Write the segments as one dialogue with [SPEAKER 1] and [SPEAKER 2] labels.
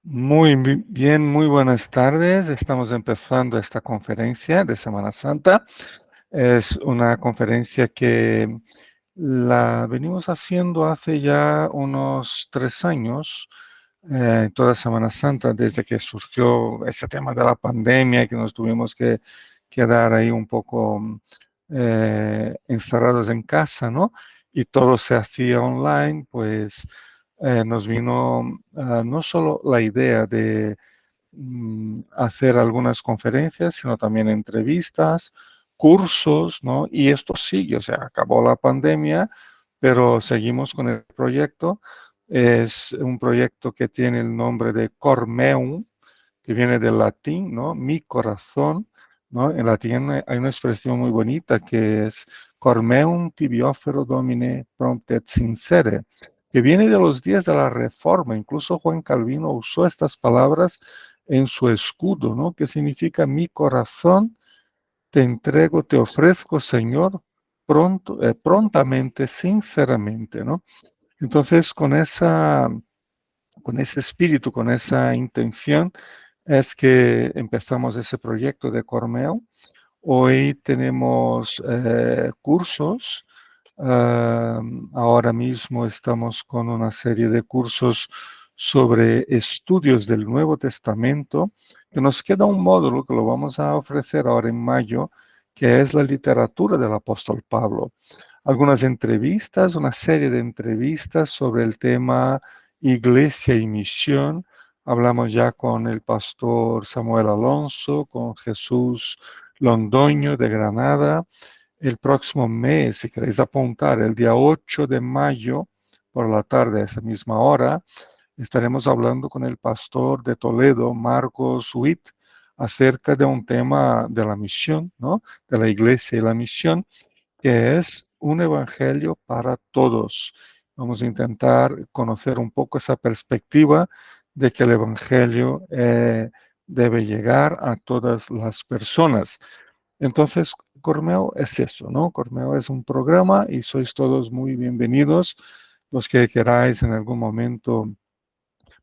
[SPEAKER 1] Bien, muy buenas tardes. Estamos empezando esta conferencia de Semana Santa. Es una conferencia que la venimos haciendo hace ya unos 3 años, toda Semana Santa, desde que surgió ese tema de la pandemia y que nos tuvimos que quedar ahí un poco encerrados en casa, ¿no? Y todo se hacía online, pues nos vino no solo la idea de hacer algunas conferencias, sino también entrevistas, cursos, ¿no? Y esto sigue, o sea, acabó la pandemia, pero seguimos con el proyecto. Es un proyecto que tiene el nombre de Cormeum, que viene del latín, ¿no? Mi corazón, ¿no? En latín hay una expresión muy bonita que es Cormeum tibi offero Domine promptet sincere, que viene de los días de la Reforma. Incluso Juan Calvino usó estas palabras en su escudo, ¿no? Que significa mi corazón te entrego, te ofrezco, Señor, prontamente, sinceramente, ¿no? Entonces, con ese espíritu, con esa intención, es que empezamos ese proyecto de Cormeo. Hoy tenemos cursos. Ahora mismo estamos con una serie de cursos sobre estudios del Nuevo Testamento, que nos queda un módulo que lo vamos a ofrecer ahora en mayo, que es la literatura del apóstol Pablo. Algunas entrevistas, una serie de entrevistas sobre el tema Iglesia y Misión. Hablamos ya con el pastor Samuel Alonso, con Jesús Londoño de Granada. El próximo mes, si queréis apuntar, el día 8 de mayo, por la tarde, a esa misma hora, estaremos hablando con el pastor de Toledo, Marcos Witt, acerca de un tema de la misión, ¿no? De la iglesia y la misión, que es un evangelio para todos. Vamos a intentar conocer un poco esa perspectiva de que el evangelio debe llegar a todas las personas. Entonces, Cormeo es eso, ¿no? Cormeo es un programa y sois todos muy bienvenidos. Los que queráis en algún momento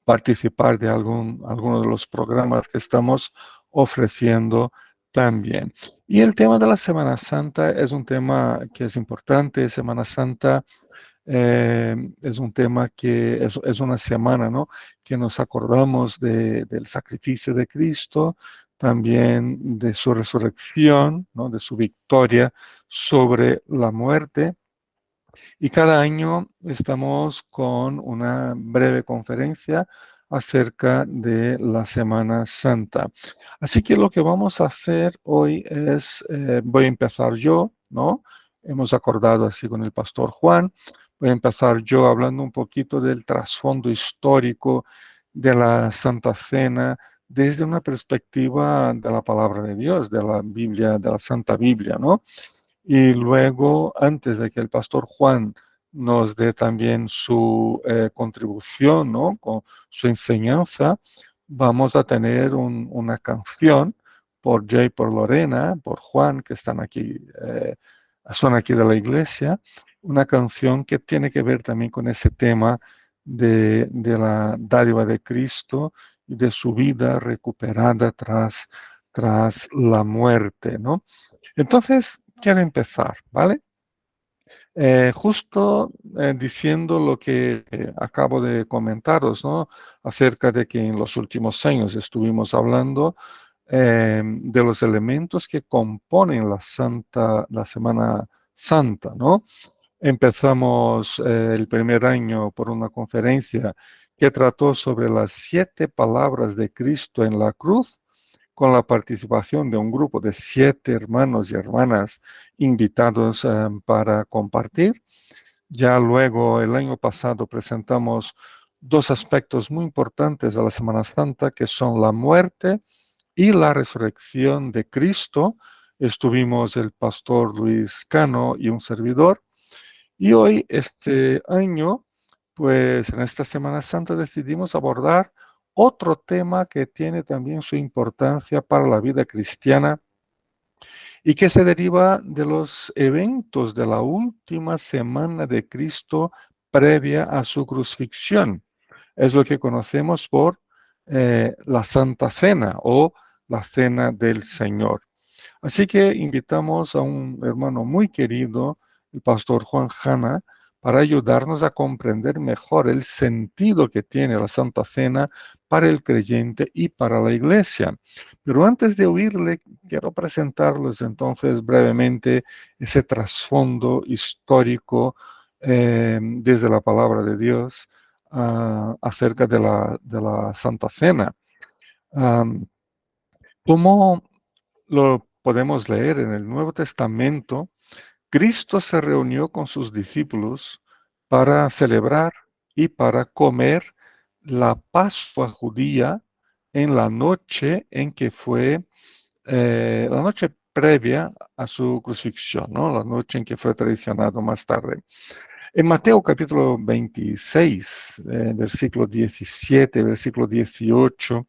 [SPEAKER 1] participar de alguno de los programas que estamos ofreciendo también. Y el tema de la Semana Santa es un tema que es importante. Semana Santa es un tema que es una semana, ¿no? Que nos acordamos del sacrificio de Cristo, también de su resurrección, ¿no? De su victoria sobre la muerte. Y cada año estamos con una breve conferencia acerca de la Semana Santa. Así que lo que vamos a hacer hoy es, voy a empezar yo, ¿no? Hemos acordado así con el pastor Juan. Voy a empezar yo hablando un poquito del trasfondo histórico de la Santa Cena desde una perspectiva de la palabra de Dios, de la Biblia, de la Santa Biblia, ¿no? Y luego, antes de que el pastor Juan nos dé también su contribución, ¿no? Con su enseñanza, vamos a tener una canción por Jay, por Lorena, por Juan, que están aquí, son aquí de la iglesia, una canción que tiene que ver también con ese tema de la dádiva de Cristo y de su vida recuperada tras la muerte, ¿no? Entonces, quiero empezar, ¿vale? Justo diciendo lo que acabo de comentaros, ¿no? Acerca de que en los últimos años estuvimos hablando de los elementos que componen la Semana Santa, ¿no? Empezamos el primer año por una conferencia que trató sobre las 7 palabras de Cristo en la cruz, con la participación de un grupo de 7 hermanos y hermanas invitados para compartir. Ya luego, el año pasado, presentamos 2 aspectos muy importantes de la Semana Santa, que son la muerte y la resurrección de Cristo. Estuvimos el pastor Luis Cano y un servidor. Y hoy, este año, pues en esta Semana Santa decidimos abordar otro tema que tiene también su importancia para la vida cristiana y que se deriva de los eventos de la última semana de Cristo previa a su crucifixión. Es lo que conocemos por la Santa Cena o la Cena del Señor. Así que invitamos a un hermano muy querido, el pastor Juan Jana, para ayudarnos a comprender mejor el sentido que tiene la Santa Cena para el creyente y para la iglesia. Pero antes de oírle, quiero presentarles entonces brevemente ese trasfondo histórico desde la palabra de Dios acerca de la Santa Cena. Um, ¿Cómo lo podemos leer en el Nuevo Testamento? Cristo se reunió con sus discípulos para celebrar y para comer la Pascua judía en la noche en que fue, la noche previa a su crucifixión, ¿no? La noche en que fue traicionado más tarde. En Mateo capítulo 26, versículo 17, versículo 18,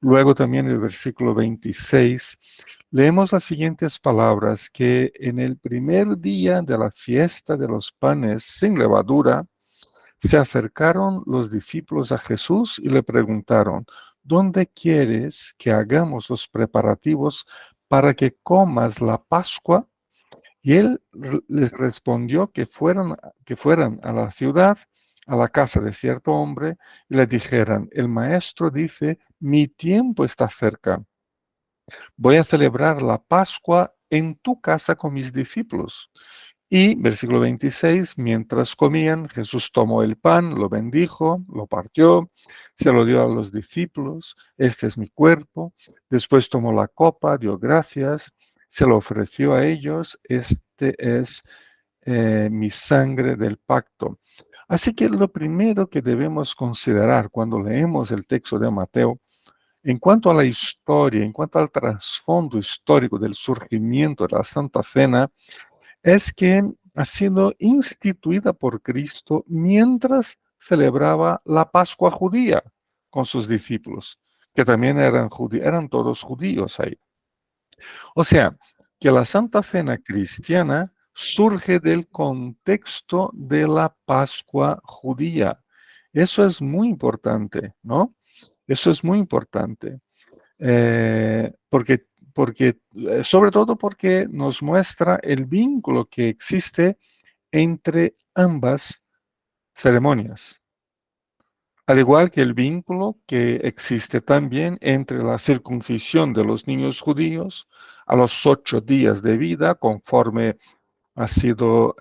[SPEAKER 1] luego también el versículo 26, leemos las siguientes palabras: que en el primer día de la fiesta de los panes sin levadura, se acercaron los discípulos a Jesús y le preguntaron: ¿dónde quieres que hagamos los preparativos para que comas la Pascua? Y él les respondió que fueran a la ciudad, a la casa de cierto hombre, y le dijeran: el maestro dice, mi tiempo está cerca. Voy a celebrar la Pascua en tu casa con mis discípulos. Y versículo 26, mientras comían, Jesús tomó el pan, lo bendijo, lo partió, se lo dio a los discípulos: este es mi cuerpo. Después tomó la copa, dio gracias, se lo ofreció a ellos: este es mi sangre del pacto. Así que lo primero que debemos considerar cuando leemos el texto de Mateo, en cuanto a la historia, en cuanto al trasfondo histórico del surgimiento de la Santa Cena, es que ha sido instituida por Cristo mientras celebraba la Pascua judía con sus discípulos, que también eran todos judíos ahí. O sea, que la Santa Cena cristiana surge del contexto de la Pascua judía. Eso es muy importante, ¿no? Eso es muy importante. Sobre todo porque nos muestra el vínculo que existe entre ambas ceremonias, al igual que el vínculo que existe también entre la circuncisión de los niños judíos a los 8 días de vida, conforme ha sido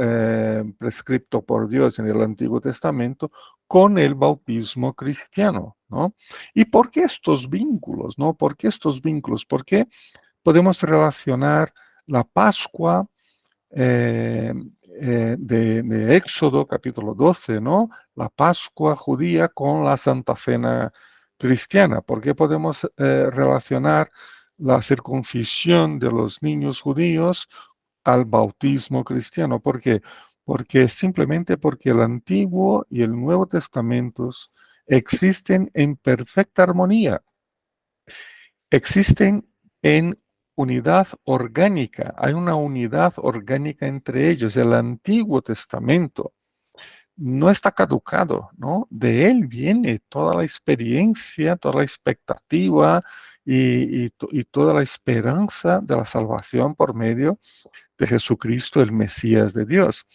[SPEAKER 1] prescripto por Dios en el Antiguo Testamento, con el bautismo cristiano, ¿no? ¿Y por qué estos vínculos, no? ¿Por qué estos vínculos? ¿Por qué podemos relacionar la Pascua de Éxodo capítulo 12, ¿no? La Pascua judía con la Santa Cena cristiana? ¿Por qué podemos relacionar la circuncisión de los niños judíos al bautismo cristiano? ¿Por qué? Simplemente porque el Antiguo y el Nuevo Testamentos existen en perfecta armonía, existen en unidad orgánica, hay una unidad orgánica entre ellos. El Antiguo Testamento no está caducado, ¿no? De él viene toda la experiencia, toda la expectativa y toda la esperanza de la salvación por medio de Jesucristo, el Mesías de Dios.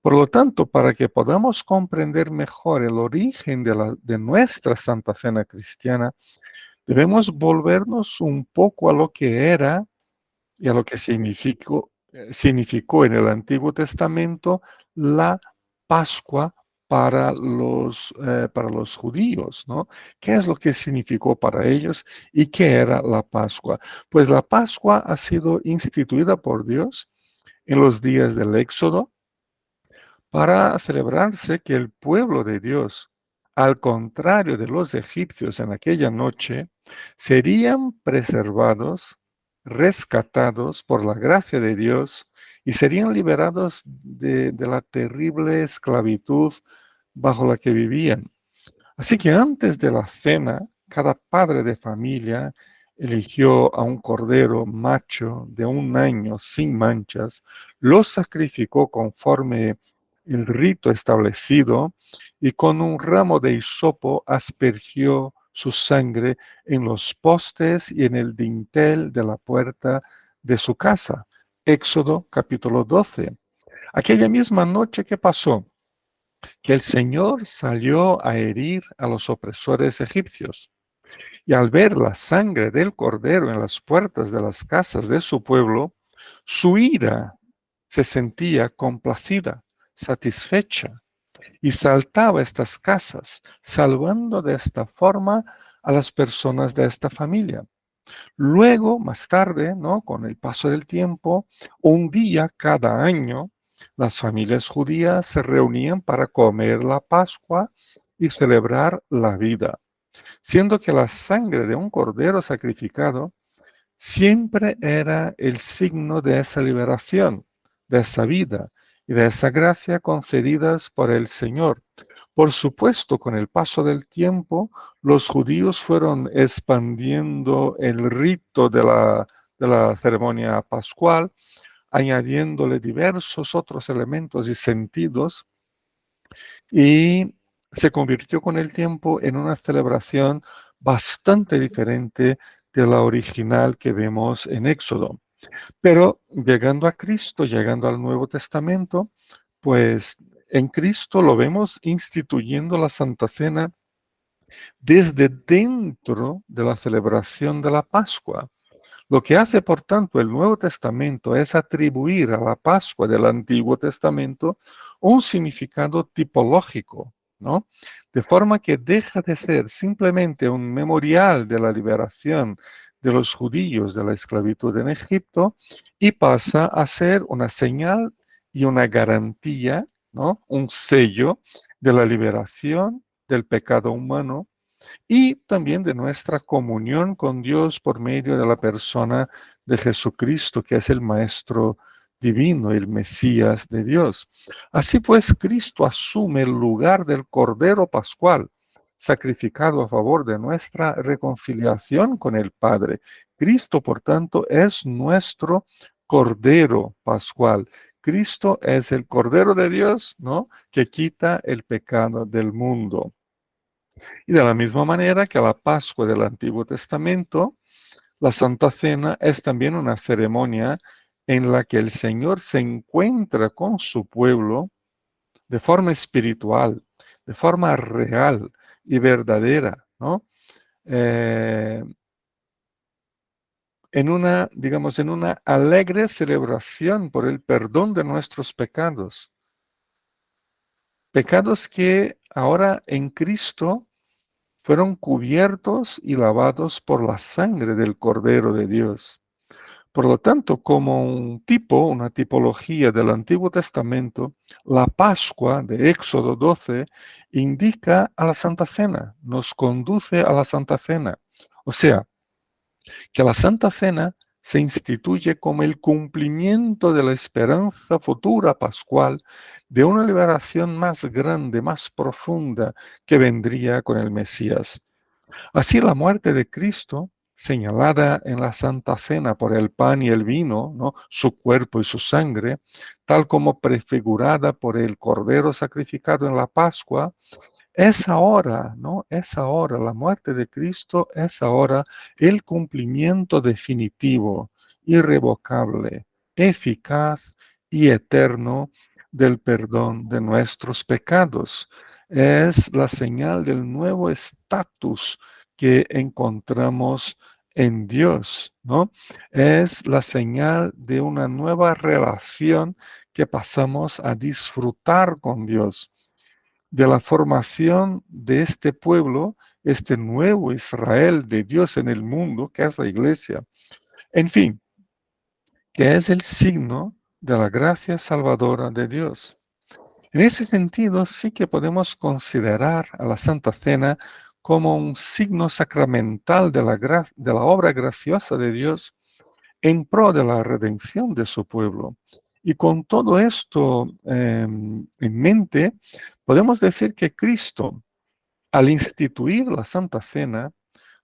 [SPEAKER 1] Por lo tanto, para que podamos comprender mejor el origen de nuestra Santa Cena cristiana, debemos volvernos un poco a lo que era y a lo que significó en el Antiguo Testamento la Pascua para los judíos, ¿no? ¿Qué es lo que significó para ellos y qué era la Pascua? Pues la Pascua ha sido instituida por Dios en los días del Éxodo para celebrarse que el pueblo de Dios, al contrario de los egipcios en aquella noche, serían preservados, rescatados por la gracia de Dios y serían liberados de la terrible esclavitud bajo la que vivían. Así que antes de la cena, cada padre de familia eligió a un cordero macho de 1 año sin manchas, lo sacrificó conforme el rito establecido y con un ramo de hisopo aspergió su sangre en los postes y en el dintel de la puerta de su casa. Éxodo capítulo 12. Aquella misma noche que pasó, que el Señor salió a herir a los opresores egipcios. Y al ver la sangre del cordero en las puertas de las casas de su pueblo, su ira se sentía complacida, satisfecha, y saltaba estas casas, salvando de esta forma a las personas de esta familia. Luego, más tarde, ¿no? Con el paso del tiempo, un día cada año, las familias judías se reunían para comer la Pascua y celebrar la vida, siendo que la sangre de un cordero sacrificado siempre era el signo de esa liberación, de esa vida y de esa gracia concedidas por el Señor. Por supuesto, con el paso del tiempo, los judíos fueron expandiendo el rito de la ceremonia pascual, añadiéndole diversos otros elementos y sentidos, y se convirtió con el tiempo en una celebración bastante diferente de la original que vemos en Éxodo. Pero llegando a Cristo, llegando al Nuevo Testamento, pues en Cristo lo vemos instituyendo la Santa Cena desde dentro de la celebración de la Pascua. Lo que hace, por tanto, el Nuevo Testamento es atribuir a la Pascua del Antiguo Testamento un significado tipológico, ¿no? De forma que deja de ser simplemente un memorial de la liberación de los judíos de la esclavitud en Egipto y pasa a ser una señal y una garantía, ¿no? Un sello de la liberación del pecado humano y también de nuestra comunión con Dios por medio de la persona de Jesucristo, que es el Maestro divino, el Mesías de Dios. Así pues, Cristo asume el lugar del Cordero Pascual, sacrificado a favor de nuestra reconciliación con el Padre. Cristo, por tanto, es nuestro Cordero Pascual. Cristo es el Cordero de Dios, ¿no? Que quita el pecado del mundo. Y de la misma manera que la Pascua del Antiguo Testamento, la Santa Cena es también una ceremonia en la que el Señor se encuentra con su pueblo de forma espiritual, de forma real y verdadera, ¿no? Eh, en una, digamos, en una alegre celebración por el perdón de nuestros pecados. Pecados que ahora en Cristo fueron cubiertos y lavados por la sangre del Cordero de Dios. Por lo tanto, como un tipo, una tipología del Antiguo Testamento, la Pascua de Éxodo 12 indica a la Santa Cena, nos conduce a la Santa Cena. O sea, que la Santa Cena se instituye como el cumplimiento de la esperanza futura pascual de una liberación más grande, más profunda que vendría con el Mesías. Así la muerte de Cristo, señalada en la Santa Cena por el pan y el vino, ¿no? Su cuerpo y su sangre, tal como prefigurada por el Cordero sacrificado en la Pascua, es ahora, ¿no? Es ahora, la muerte de Cristo es ahora el cumplimiento definitivo, irrevocable, eficaz y eterno del perdón de nuestros pecados. Es la señal del nuevo estatus que encontramos en Dios, ¿no? Es la señal de una nueva relación que pasamos a disfrutar con Dios, de la formación de este pueblo, este nuevo Israel de Dios en el mundo, que es la iglesia. En fin, que es el signo de la gracia salvadora de Dios. En ese sentido, sí que podemos considerar a la Santa Cena como un signo sacramental de la obra graciosa de Dios en pro de la redención de su pueblo. Y con todo esto en mente, podemos decir que Cristo, al instituir la Santa Cena,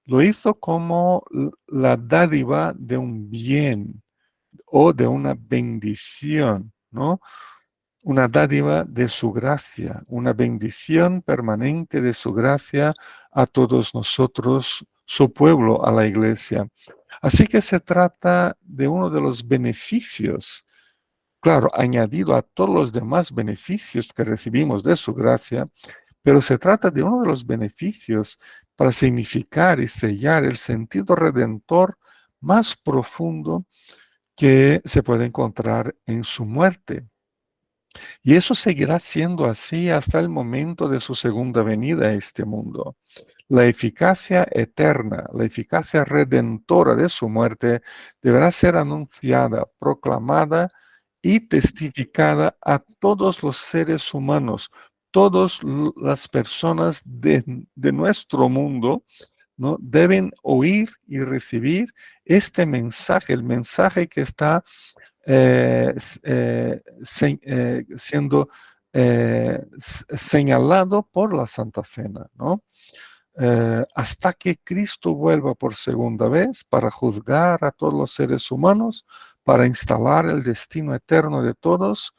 [SPEAKER 1] lo hizo como la dádiva de un bien o de una bendición, ¿no? una dádiva de su gracia, una bendición permanente de su gracia a todos nosotros, su pueblo, a la iglesia. Así que se trata de uno de los beneficios, claro, añadido a todos los demás beneficios que recibimos de su gracia, pero se trata de uno de los beneficios para significar y sellar el sentido redentor más profundo que se puede encontrar en su muerte. Y eso seguirá siendo así hasta el momento de su segunda venida a este mundo. La eficacia eterna, la eficacia redentora de su muerte deberá ser anunciada, proclamada y testificada a todos los seres humanos, todas las personas de nuestro mundo, ¿no? Deben oír y recibir este mensaje, el mensaje que está siendo señalado por la Santa Cena, ¿no? Hasta que Cristo vuelva por segunda vez para juzgar a todos los seres humanos, para instalar el destino eterno de todos,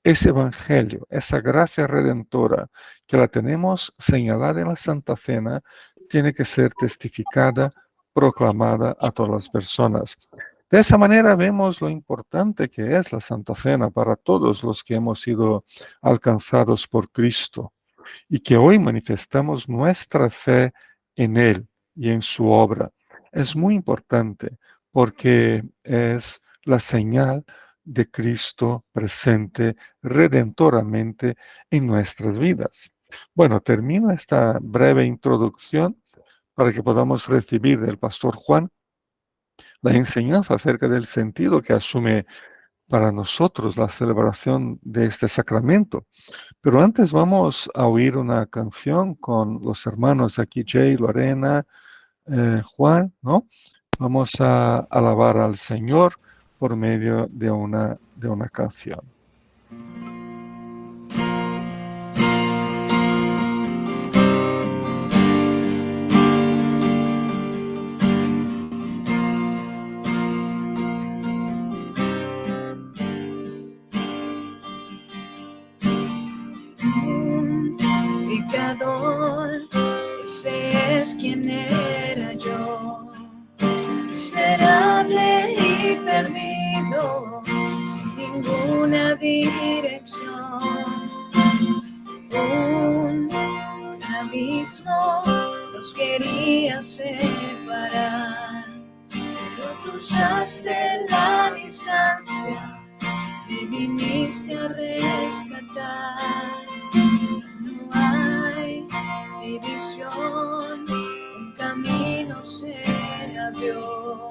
[SPEAKER 1] ese evangelio, esa gracia redentora que la tenemos señalada en la Santa Cena, tiene que ser testificada, proclamada a todas las personas. De esa manera vemos lo importante que es la Santa Cena para todos los que hemos sido alcanzados por Cristo y que hoy manifestamos nuestra fe en Él y en su obra. Es muy importante porque es la señal de Cristo presente redentoramente en nuestras vidas. Bueno, termino esta breve introducción para que podamos recibir del pastor Juan la enseñanza acerca del sentido que asume para nosotros la celebración de este sacramento. Pero antes vamos a oír una canción con los hermanos aquí, Jay, Lorena, Juan, ¿no? Vamos a alabar al Señor por medio de una canción.
[SPEAKER 2] Ese es quien era yo, miserable y perdido, sin ninguna dirección. Un abismo nos quería separar, pero cruzaste la distancia, me viniste a rescatar. No hay división, un camino se abrió.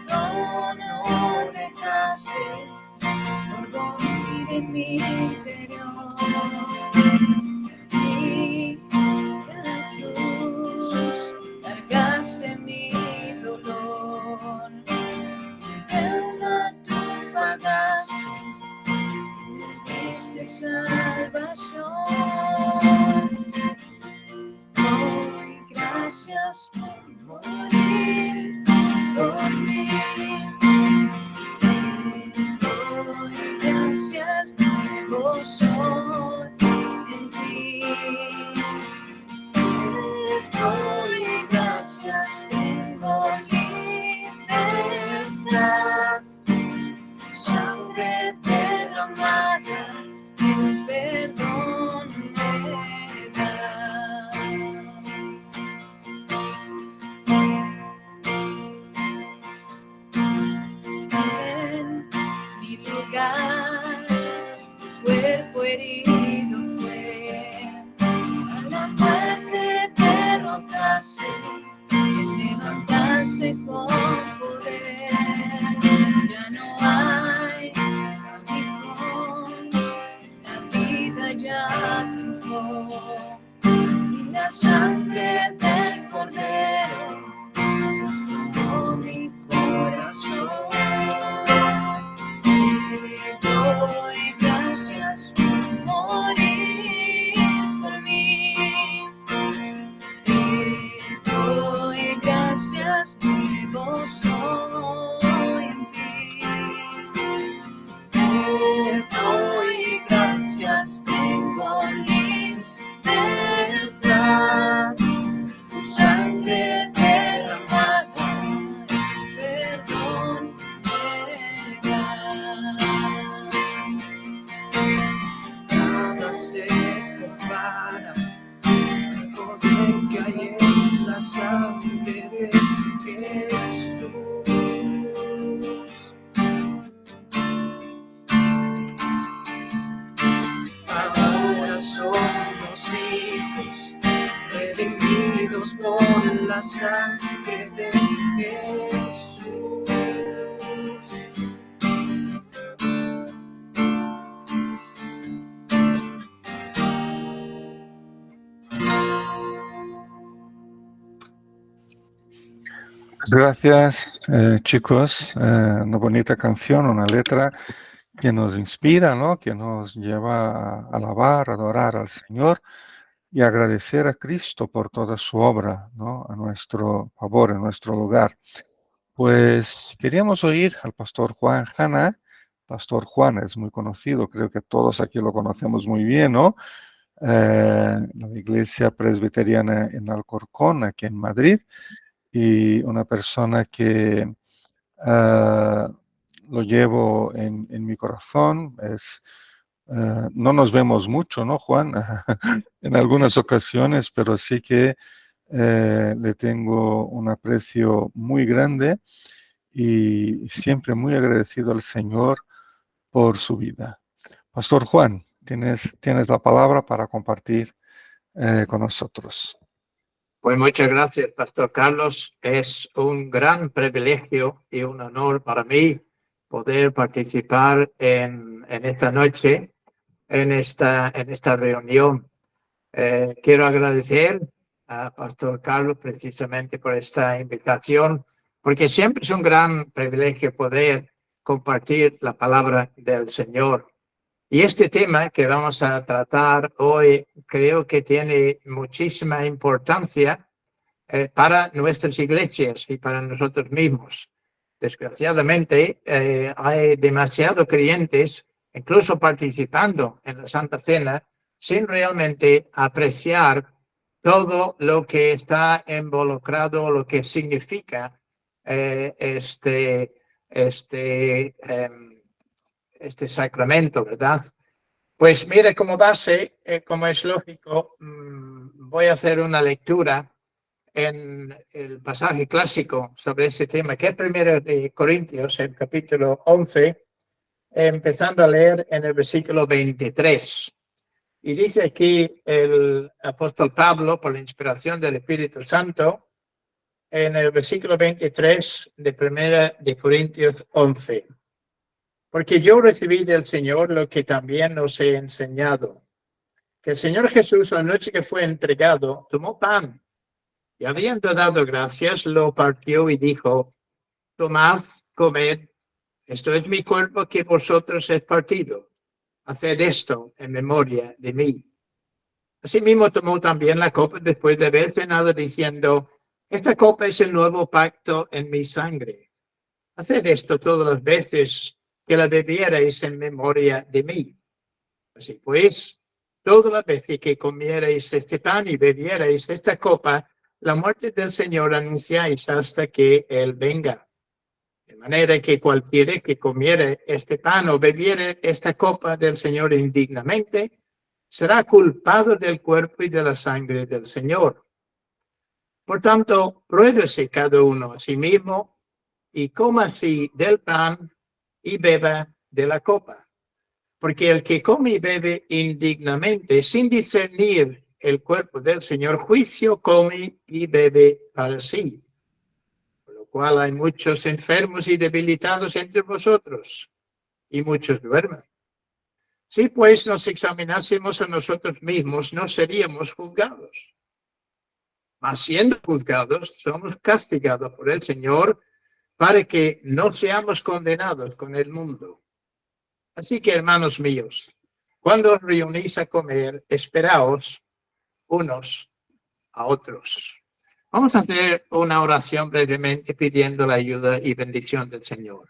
[SPEAKER 2] No dejaste por dormir en mi interior. Y en la cruz cargaste mi dolor. Deuda tú pagaste y me diste salvación. Doy gracias por morir por mí. Doy gracias, nuevo soy en ti. Doy gracias, tengo libertad. Sangre derramada, el perdón me da. En mi lugar, cuerpo herido fue, a la muerte derrotaste, te levantaste con poder. Ya no hay aguijón, la vida ya triunfó, y la sangre del Cordero transformó mi corazón. Te doy gracias por morir por mí. Te doy gracias, nuevo soy en ti. Te doy
[SPEAKER 3] que hay en la sangre de Jesús. Ahora somos hijos redimidos por la sangre de Jesús.
[SPEAKER 1] Gracias, chicos. Una bonita canción, una letra que nos inspira, ¿no? Que nos lleva a alabar, adorar al Señor y agradecer a Cristo por toda su obra, ¿no? A nuestro favor, en nuestro lugar. Pues queríamos oír al pastor Juan Hanna. Pastor Juan es muy conocido, creo que todos aquí lo conocemos muy bien, ¿no? La iglesia presbiteriana en Alcorcón, aquí en Madrid, y una persona que lo llevo en mi corazón. No nos vemos mucho, ¿no, Juan? En algunas ocasiones, pero sí que le tengo un aprecio muy grande y siempre muy agradecido al Señor por su vida. Pastor Juan, tienes la palabra para compartir con nosotros.
[SPEAKER 4] Pues muchas gracias, Pastor Carlos. Es un gran privilegio y un honor para mí poder participar en esta noche, en esta reunión. Quiero agradecer a Pastor Carlos precisamente por esta invitación, porque siempre es un gran privilegio poder compartir la palabra del Señor. Y este tema que vamos a tratar hoy creo que tiene muchísima importancia para nuestras iglesias y para nosotros mismos. Desgraciadamente, hay demasiados creyentes, incluso participando en la Santa Cena, sin realmente apreciar todo lo que está involucrado, lo que significa este sacramento, ¿verdad? Pues mire, como base, como es lógico, voy a hacer una lectura en el pasaje clásico sobre ese tema, que es 1 Corintios, el capítulo 11, empezando a leer en el versículo 23. Y dice aquí el apóstol Pablo, por la inspiración del Espíritu Santo, en el versículo 23 de 1 Corintios 11. Porque yo recibí del Señor lo que también os he enseñado, que el Señor Jesús, la noche que fue entregado, tomó pan y habiendo dado gracias, lo partió y dijo: tomad, comed, esto es mi cuerpo que vosotros es partido. Haced esto en memoria de mí. Asimismo tomó también la copa después de haber cenado, diciendo: esta copa es el nuevo pacto en mi sangre. Haced esto todas las veces que la bebierais en memoria de mí. Así pues, todas las veces que comierais este pan y bebierais esta copa, la muerte del Señor anunciáis hasta que Él venga. De manera que cualquiera que comiere este pan o bebiere esta copa del Señor indignamente, será culpado del cuerpo y de la sangre del Señor. Por tanto, pruébese cada uno a sí mismo y coma así del pan y beba de la copa. Porque el que come y bebe indignamente, sin discernir el cuerpo del Señor, juicio come y bebe para sí. Por lo cual hay muchos enfermos y debilitados entre vosotros, y muchos duermen. Si pues nos examinásemos a nosotros mismos, no seríamos juzgados. Mas siendo juzgados, somos castigados por el Señor para que no seamos condenados con el mundo. Así que, hermanos míos, cuando os reunís a comer, esperaos unos a otros. Vamos a hacer una oración brevemente pidiendo la ayuda y bendición del Señor.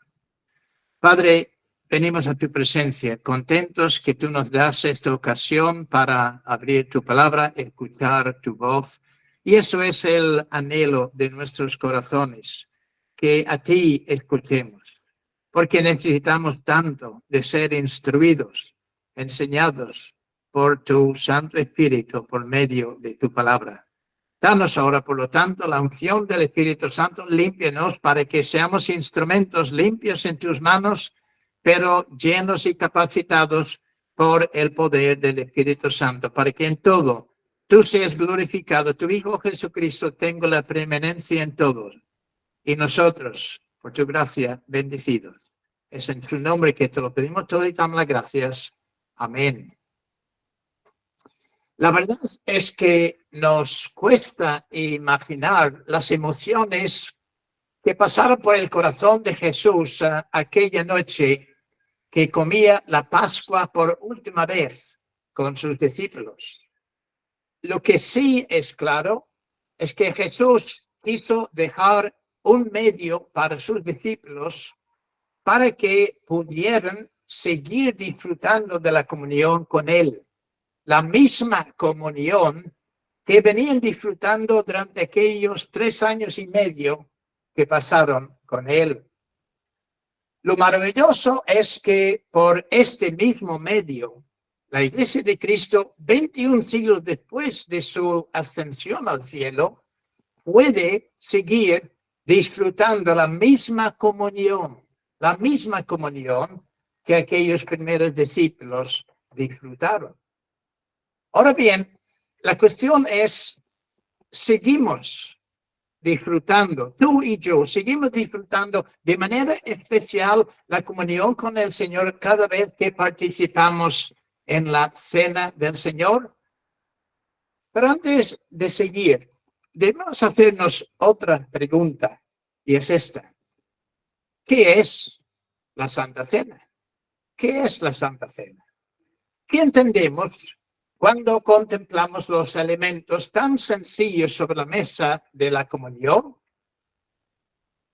[SPEAKER 4] Padre, venimos a tu presencia, contentos que tú nos das esta ocasión para abrir tu palabra, escuchar tu voz. Y eso es el anhelo de nuestros corazones, que a ti escuchemos, porque necesitamos tanto de ser instruidos, enseñados por tu Santo Espíritu por medio de tu palabra. Danos ahora, por lo tanto, la unción del Espíritu Santo, límpianos para que seamos instrumentos limpios en tus manos, pero llenos y capacitados por el poder del Espíritu Santo, para que en todo tú seas glorificado, tu Hijo Jesucristo tenga la preeminencia en todo, y nosotros, por tu gracia, bendecidos. Es en tu nombre que te lo pedimos todo y damos las gracias. Amén. La verdad es que nos cuesta imaginar las emociones que pasaron por el corazón de Jesús aquella noche que comía la Pascua por última vez con sus discípulos. Lo que sí es claro es que Jesús quiso dejar un medio para sus discípulos para que pudieran seguir disfrutando de la comunión con Él. La misma comunión que venían disfrutando durante aquellos 3 años y medio que pasaron con Él. Lo maravilloso es que por este mismo medio, la Iglesia de Cristo, 21 siglos después de su ascensión al cielo, puede seguir disfrutando la misma comunión que aquellos primeros discípulos disfrutaron. Ahora bien, la cuestión es, seguimos disfrutando, tú y yo, seguimos disfrutando de manera especial la comunión con el Señor cada vez que participamos en la cena del Señor. Pero antes de seguir, debemos hacernos otra pregunta, y es esta. ¿Qué es la Santa Cena? ¿Qué es la Santa Cena? ¿Qué entendemos cuando contemplamos los elementos tan sencillos sobre la mesa de la comunión?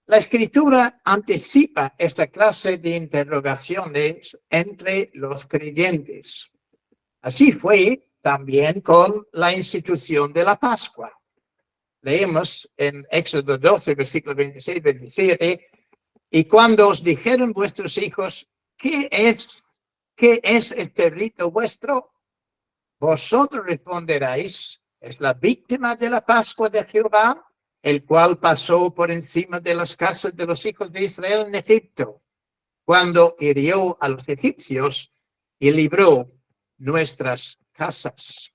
[SPEAKER 4] La Escritura anticipa esta clase de interrogaciones entre los creyentes. Así fue también con la institución de la Pascua. Leemos en Éxodo 12, versículo 26-27, y cuando os dijeron vuestros hijos, ¿qué es este rito vuestro? Vosotros responderéis, es la víctima de la Pascua de Jehová, el cual pasó por encima de las casas de los hijos de Israel en Egipto, cuando hirió a los egipcios y libró nuestras casas.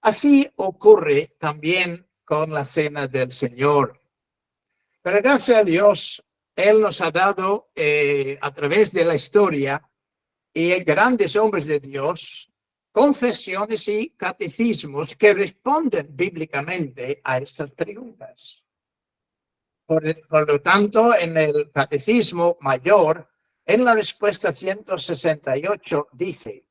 [SPEAKER 4] Así ocurre también con la cena del Señor. Pero gracias a Dios, Él nos ha dado a través de la historia y grandes hombres de Dios, confesiones y catecismos que responden bíblicamente a estas preguntas. Por lo tanto, en el Catecismo Mayor, en la respuesta 168, dice: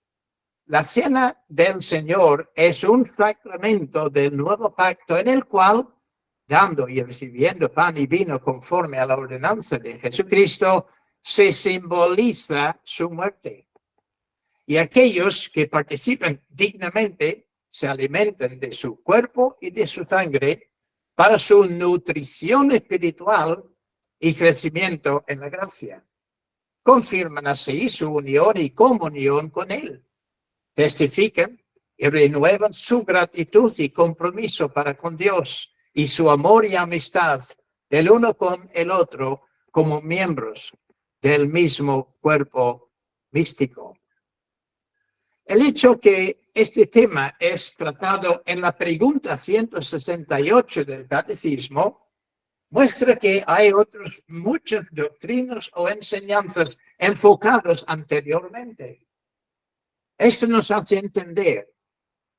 [SPEAKER 4] la cena del Señor es un sacramento del nuevo pacto en el cual, dando y recibiendo pan y vino conforme a la ordenanza de Jesucristo, se simboliza su muerte. Y aquellos que participan dignamente se alimentan de su cuerpo y de su sangre para su nutrición espiritual y crecimiento en la gracia. Confirman así su unión y comunión con Él. Testifican y renuevan su gratitud y compromiso para con Dios y su amor y amistad el uno con el otro como miembros del mismo cuerpo místico. El hecho que este tema es tratado en la pregunta 168 del Catecismo muestra que hay otras muchas doctrinas o enseñanzas enfocadas anteriormente. Esto nos hace entender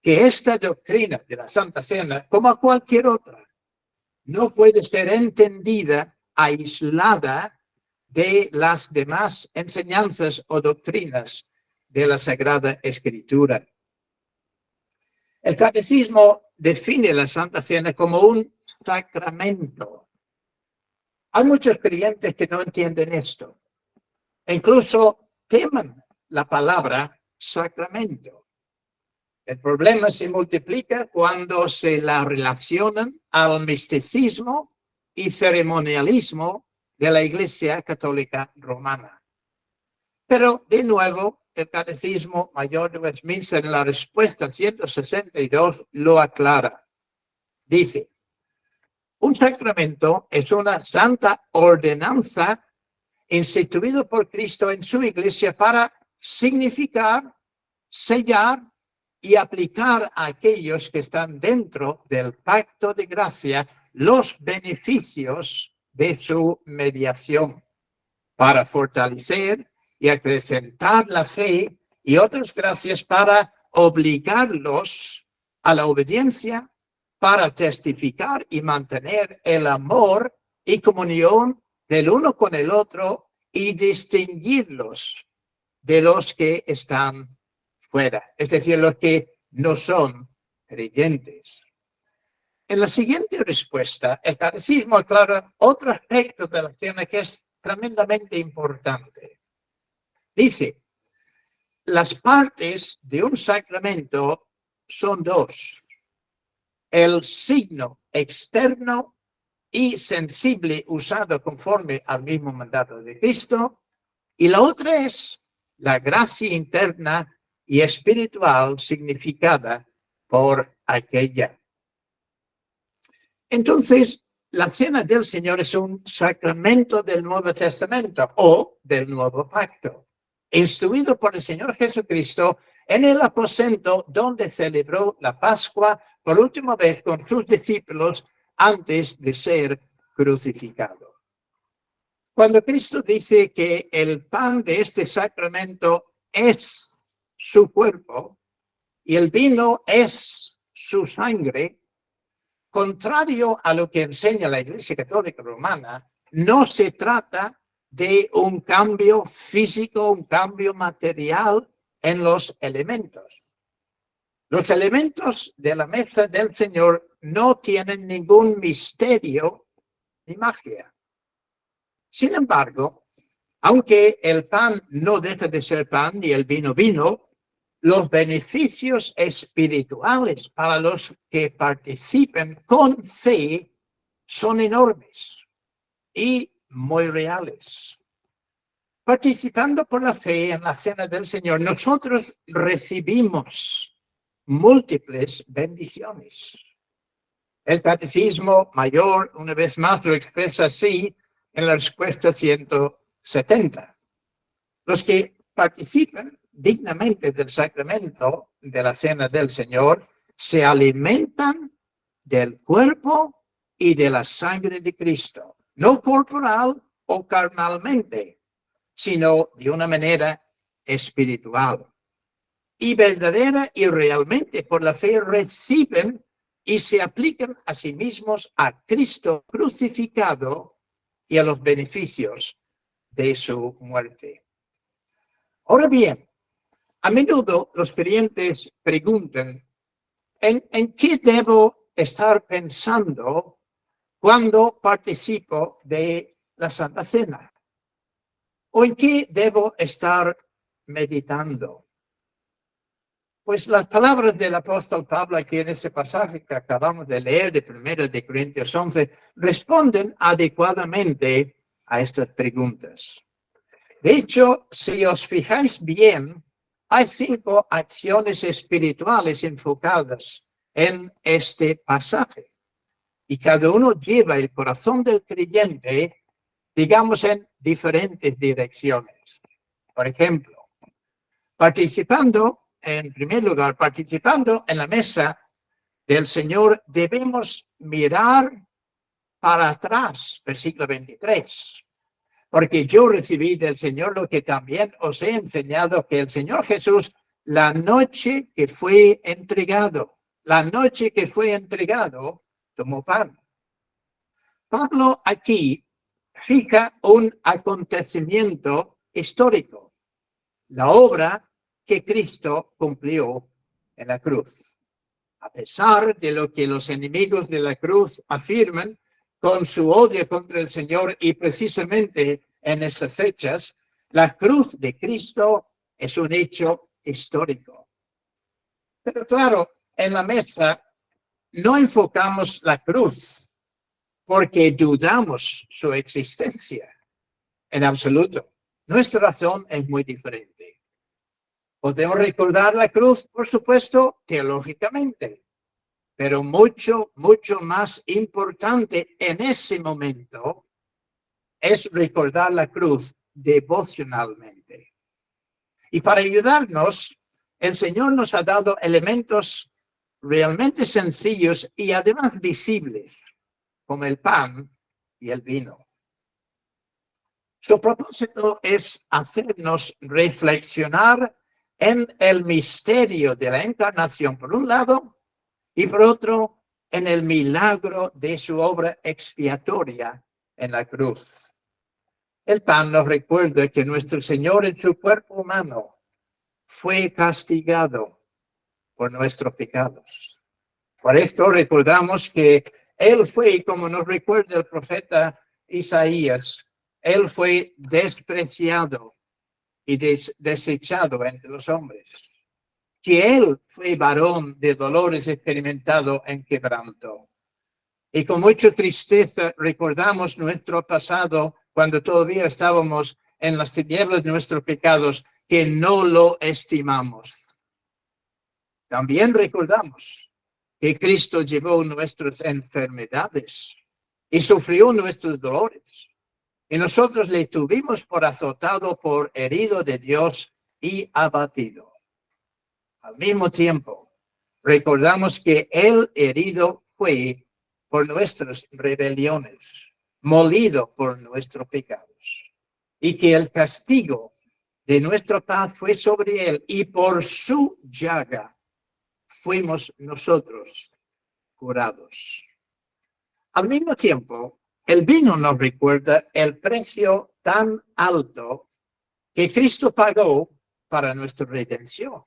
[SPEAKER 4] que esta doctrina de la Santa Cena, como cualquier otra, no puede ser entendida aislada de las demás enseñanzas o doctrinas de la Sagrada Escritura. El Catecismo define la Santa Cena como un sacramento. Hay muchos creyentes que no entienden esto. Incluso temen la palabra sacramento. El problema se multiplica cuando se la relacionan al misticismo y ceremonialismo de la Iglesia Católica Romana. Pero, de nuevo, el Catecismo Mayor de Westminster en la respuesta 162 lo aclara. Dice, un sacramento es una santa ordenanza instituido por Cristo en su iglesia para significar, sellar y aplicar a aquellos que están dentro del pacto de gracia los beneficios de su mediación, para fortalecer y acrecentar la fe y otras gracias para obligarlos a la obediencia, para testificar y mantener el amor y comunión del uno con el otro y distinguirlos de los que están fuera, es decir, los que no son creyentes. En la siguiente respuesta, el catecismo aclara otro aspecto de la cena que es tremendamente importante. Dice, las partes de un sacramento son dos: el signo externo y sensible usado conforme al mismo mandato de Cristo, y la otra es la gracia interna y espiritual significada por aquella. Entonces, la cena del Señor es un sacramento del Nuevo Testamento o del Nuevo Pacto, instituido por el Señor Jesucristo en el aposento donde celebró la Pascua por última vez con sus discípulos antes de ser crucificado. Cuando Cristo dice que el pan de este sacramento es su cuerpo y el vino es su sangre, contrario a lo que enseña la Iglesia Católica Romana, no se trata de un cambio físico, un cambio material en los elementos. Los elementos de la mesa del Señor no tienen ningún misterio ni magia. Sin embargo, aunque el pan no deja de ser pan y el vino vino, los beneficios espirituales para los que participen con fe son enormes y muy reales. Participando por la fe en la cena del Señor, nosotros recibimos múltiples bendiciones. El Catecismo Mayor, una vez más, lo expresa así en la respuesta 170. Los que participan dignamente del sacramento de la cena del Señor se alimentan del cuerpo y de la sangre de Cristo, no corporal o carnalmente, sino de una manera espiritual. Y verdadera y realmente por la fe reciben y se aplican a sí mismos a Cristo crucificado y a los beneficios de su muerte. Ahora bien, a menudo los creyentes preguntan, ¿en qué debo estar pensando cuando participo de la Santa Cena? ¿O en qué debo estar meditando? Pues las palabras del apóstol Pablo aquí en ese pasaje que acabamos de leer de 1 de Corintios 11 responden adecuadamente a estas preguntas. De hecho, si os fijáis bien, hay 5 acciones espirituales enfocadas en este pasaje. Y cada uno lleva el corazón del creyente, digamos, en diferentes direcciones. Por ejemplo, en primer lugar, participando en la mesa del Señor, debemos mirar para atrás, versículo 23. Porque yo recibí del Señor lo que también os he enseñado, que el Señor Jesús, la noche que fue entregado, tomó pan. Pablo aquí fija un acontecimiento histórico, la obra que Cristo cumplió en la cruz. A pesar de lo que los enemigos de la cruz afirman con su odio contra el Señor, y precisamente en esas fechas, la cruz de Cristo es un hecho histórico. Pero claro, en la mesa no enfocamos la cruz porque dudamos su existencia en absoluto. Nuestra razón es muy diferente. Podemos recordar la cruz, por supuesto, teológicamente. Pero mucho, mucho más importante en ese momento es recordar la cruz devocionalmente. Y para ayudarnos, el Señor nos ha dado elementos realmente sencillos y además visibles, como el pan y el vino. Su propósito es hacernos reflexionar en el misterio de la encarnación, por un lado, y por otro, en el milagro de su obra expiatoria en la cruz. El pan nos recuerda que nuestro Señor en su cuerpo humano fue castigado por nuestros pecados. Por esto recordamos que Él fue, como nos recuerda el profeta Isaías, Él fue despreciado y desechado entre los hombres. Que Él fue varón de dolores, experimentado en quebranto. Y con mucha tristeza recordamos nuestro pasado cuando todavía estábamos en las tinieblas de nuestros pecados, que no lo estimamos. También recordamos que Cristo llevó nuestras enfermedades y sufrió nuestros dolores. Y nosotros le tuvimos por azotado, por herido de Dios y abatido. Al mismo tiempo, recordamos que Él herido fue por nuestras rebeliones, molido por nuestros pecados, y que el castigo de nuestra paz fue sobre Él, y por su llaga fuimos nosotros curados. Al mismo tiempo, el vino nos recuerda el precio tan alto que Cristo pagó para nuestra redención.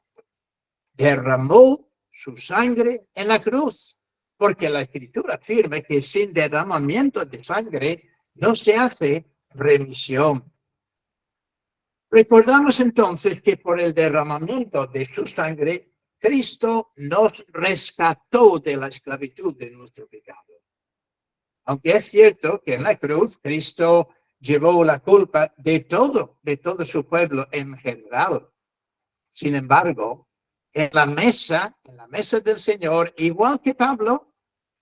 [SPEAKER 4] Derramó su sangre en la cruz, porque la Escritura afirma que sin derramamiento de sangre no se hace remisión. Recordamos entonces que por el derramamiento de su sangre, Cristo nos rescató de la esclavitud de nuestro pecado. Aunque es cierto que en la cruz Cristo llevó la culpa de todo su pueblo en general. Sin embargo, en la mesa del Señor, igual que Pablo,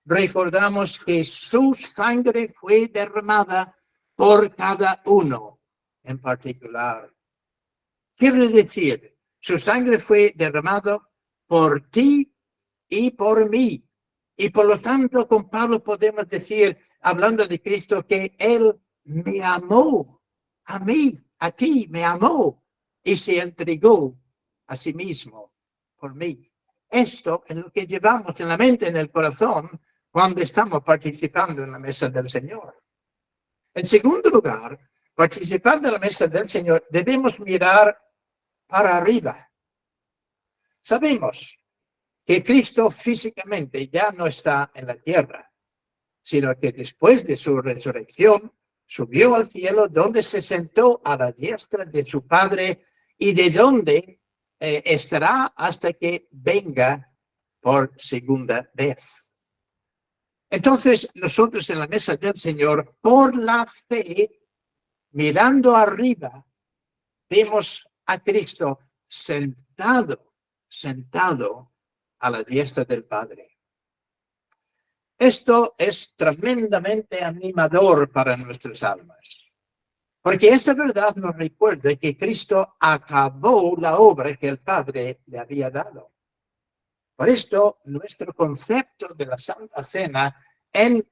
[SPEAKER 4] recordamos que su sangre fue derramada por cada uno en particular. Quiere decir, su sangre fue derramada por ti y por mí. Y por lo tanto, con Pablo podemos decir, hablando de Cristo, que Él me amó, a mí, a ti, me amó y se entregó a sí mismo por mí. Esto es lo que llevamos en la mente, en el corazón, cuando estamos participando en la mesa del Señor. En segundo lugar, participando en la mesa del Señor, debemos mirar para arriba. Sabemos que Cristo físicamente ya no está en la tierra, sino que después de su resurrección subió al cielo, donde se sentó a la diestra de su Padre y de donde estará hasta que venga por segunda vez. Entonces, nosotros en la mesa del Señor, por la fe, mirando arriba, vemos a Cristo sentado a la diestra del Padre. Esto es tremendamente animador para nuestras almas, porque esta verdad nos recuerda que Cristo acabó la obra que el Padre le había dado. Por esto, nuestro concepto de la Santa Cena en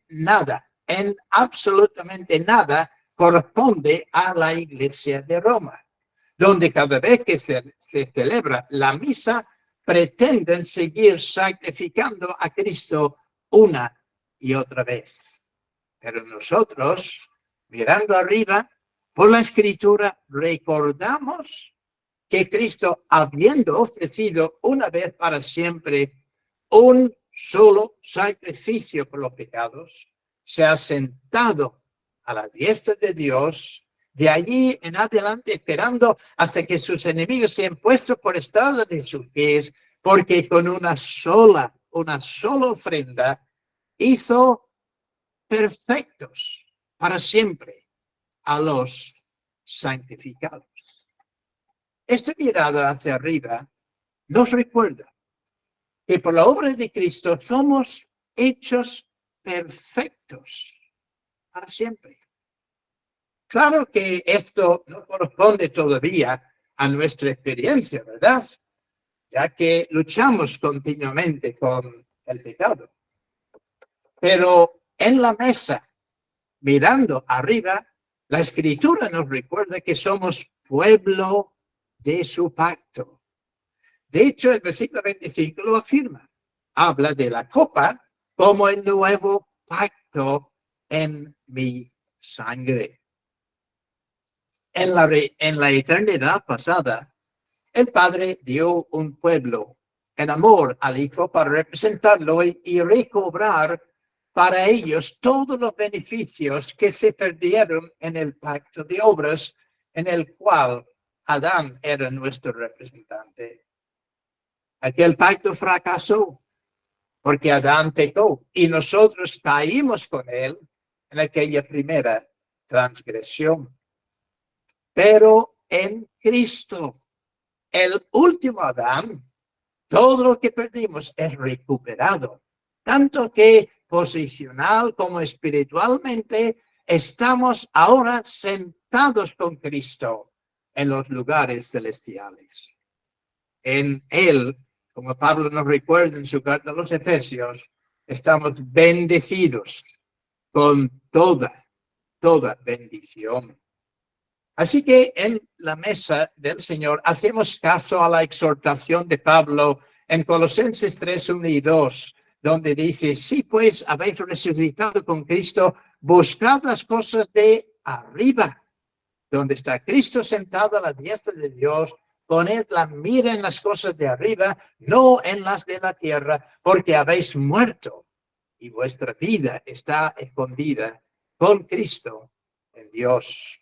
[SPEAKER 4] absolutamente nada, corresponde a la Iglesia de Roma, donde cada vez que se celebra la misa, pretenden seguir sacrificando a Cristo una y otra vez. Pero nosotros, mirando arriba, por la Escritura, recordamos que Cristo, habiendo ofrecido una vez para siempre un solo sacrificio por los pecados, se ha sentado a la diestra de Dios, de allí en adelante esperando hasta que sus enemigos sean puestos por estrado de sus pies, porque con una sola ofrenda hizo perfectos para siempre a los santificados. Esta mirada hacia arriba nos recuerda que por la obra de Cristo somos hechos perfectos para siempre. Claro que esto no corresponde todavía a nuestra experiencia, ¿verdad? Ya que luchamos continuamente con el pecado. Pero en la mesa, mirando arriba, la Escritura nos recuerda que somos pueblo de su pacto. De hecho, el versículo 25 lo afirma. Habla de la copa como el nuevo pacto en mi sangre. En la eternidad pasada, el Padre dio un pueblo en amor al Hijo para representarlo y recobrar para ellos todos los beneficios que se perdieron en el pacto de obras en el cual Adán era nuestro representante. Aquel pacto fracasó porque Adán pecó y nosotros caímos con él en aquella primera transgresión. Pero en Cristo, el último Adán, todo lo que perdimos es recuperado. Tanto que posicional como espiritualmente estamos ahora sentados con Cristo en los lugares celestiales. En Él, como Pablo nos recuerda en su carta a los Efesios, estamos bendecidos con toda bendición. Así que en la mesa del Señor hacemos caso a la exhortación de Pablo en Colosenses 3, 1 y 2, donde dice, si pues habéis resucitado con Cristo, buscad las cosas de arriba, donde está Cristo sentado a la diestra de Dios, poned la mira en las cosas de arriba, no en las de la tierra, porque habéis muerto y vuestra vida está escondida con Cristo en Dios.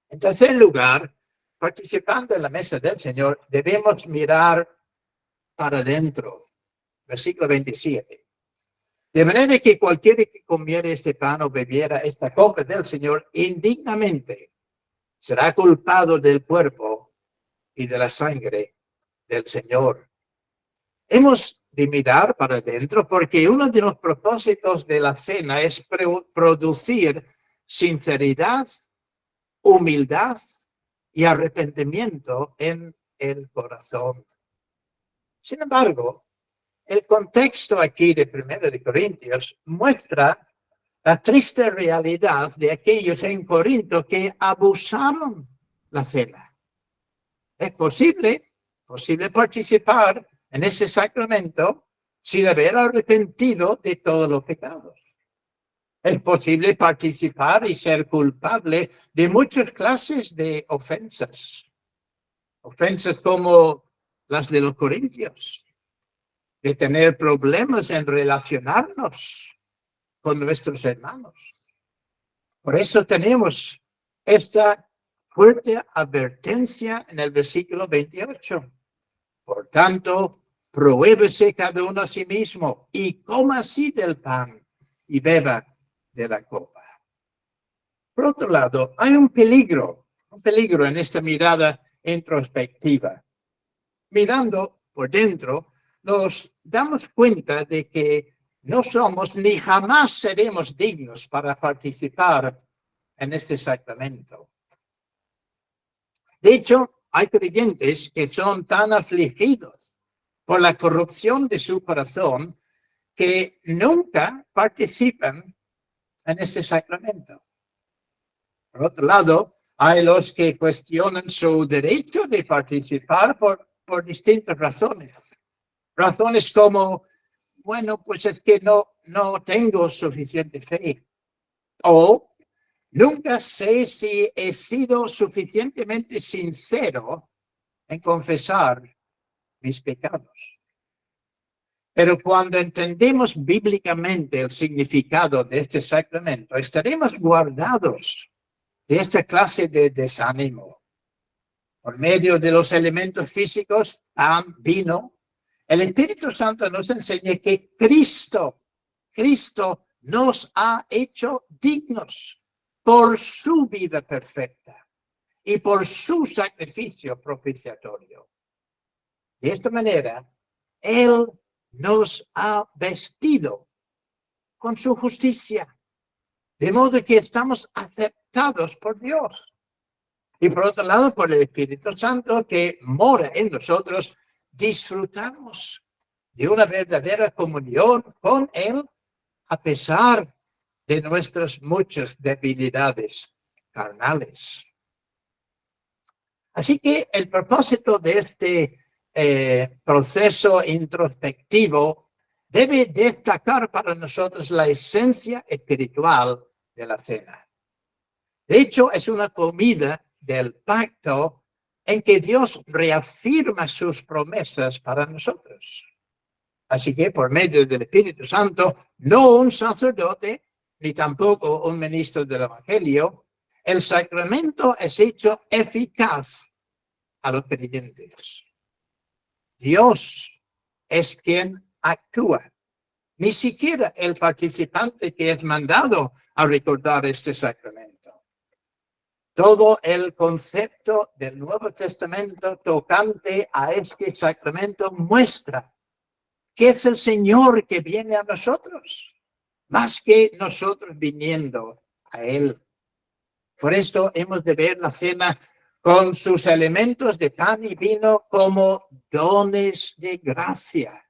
[SPEAKER 4] En tercer lugar, participando en la mesa del Señor, debemos mirar para adentro. Versículo 27. De manera que cualquiera que comiere este pan o bebiera esta copa del Señor indignamente será culpado del cuerpo y de la sangre del Señor. Hemos de mirar para adentro porque uno de los propósitos de la cena es producir sinceridad, humildad y arrepentimiento en el corazón. Sin embargo, el contexto aquí de 1 de Corintios muestra la triste realidad de aquellos en Corinto que abusaron la cena. Es posible participar en ese sacramento sin haber arrepentido de todos los pecados. Es posible participar y ser culpable de muchas clases de ofensas. Ofensas como las de los corintios, de tener problemas en relacionarnos con nuestros hermanos. Por eso tenemos esta fuerte advertencia en el versículo 28. Por tanto, pruébese cada uno a sí mismo y coma así del pan y beba de la copa. Por otro lado, hay un peligro en esta mirada introspectiva. Mirando por dentro, nos damos cuenta de que no somos ni jamás seremos dignos para participar en este sacramento. De hecho, hay creyentes que son tan afligidos por la corrupción de su corazón que nunca participan en este sacramento. Por otro lado, hay los que cuestionan su derecho de participar por distintas razones. Razones como, bueno, pues es que no tengo suficiente fe. O nunca sé si he sido suficientemente sincero en confesar mis pecados. Pero cuando entendemos bíblicamente el significado de este sacramento, estaremos guardados de esta clase de desánimo. Por medio de los elementos físicos, pan, vino, el Espíritu Santo nos enseña que Cristo nos ha hecho dignos por su vida perfecta y por su sacrificio propiciatorio. De esta manera, Él nos ha vestido con su justicia, de modo que estamos aceptados por Dios. Y por otro lado, por el Espíritu Santo que mora en nosotros, disfrutamos de una verdadera comunión con Él a pesar de nuestras muchas debilidades carnales. Así que el propósito de este proceso introspectivo debe destacar para nosotros la esencia espiritual de la cena. De hecho, es una comida del pacto en que Dios reafirma sus promesas para nosotros. Así que por medio del Espíritu Santo, no un sacerdote, ni tampoco un ministro del Evangelio, el sacramento es hecho eficaz a los creyentes. Dios es quien actúa. Ni siquiera el participante que es mandado a recordar este sacramento. Todo el concepto del Nuevo Testamento tocante a este sacramento muestra que es el Señor que viene a nosotros, más que nosotros viniendo a Él. Por esto hemos de ver la cena con sus elementos de pan y vino como dones de gracia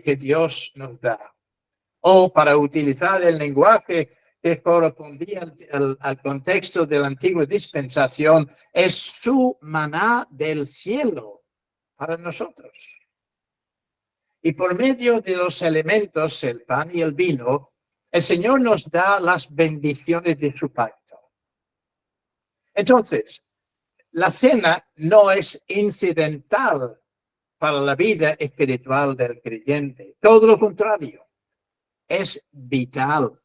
[SPEAKER 4] que Dios nos da. O para utilizar el lenguaje que correspondía al contexto de la antigua dispensación, es su maná del cielo para nosotros. Y por medio de los elementos, el pan y el vino, el Señor nos da las bendiciones de su pacto. Entonces, la cena no es incidental para la vida espiritual del creyente. Todo lo contrario, es vital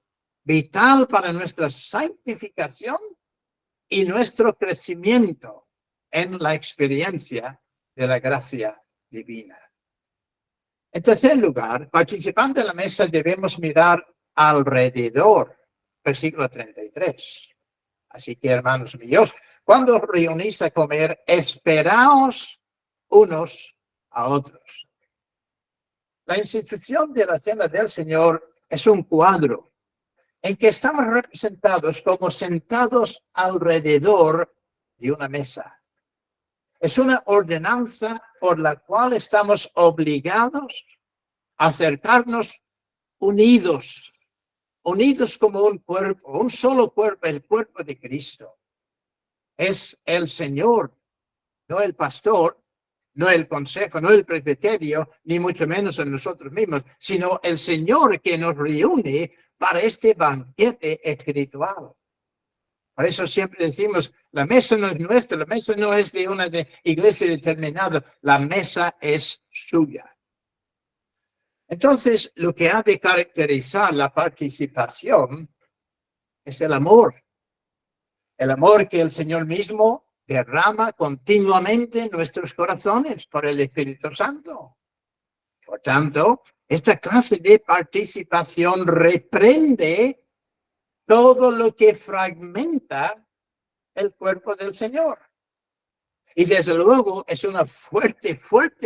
[SPEAKER 4] para nuestra santificación y nuestro crecimiento en la experiencia de la gracia divina. En tercer lugar, participando en la mesa debemos mirar alrededor, versículo 33. Así que, hermanos míos, cuando os reunís a comer, esperaos unos a otros. La institución de la cena del Señor es un cuadro en que estamos representados como sentados alrededor de una mesa. Es una ordenanza por la cual estamos obligados a acercarnos unidos como un cuerpo, un solo cuerpo, el cuerpo de Cristo. Es el Señor, no el pastor, no el consejo, no el presbiterio, ni mucho menos en nosotros mismos, sino el Señor que nos reúne para este banquete espiritual. Por eso siempre decimos, la mesa no es nuestra, la mesa no es de una iglesia determinada, la mesa es suya. Entonces, lo que ha de caracterizar la participación es el amor. El amor que el Señor mismo derrama continuamente en nuestros corazones por el Espíritu Santo. Por tanto, esta clase de participación reprende todo lo que fragmenta el cuerpo del Señor. Y desde luego es una fuerte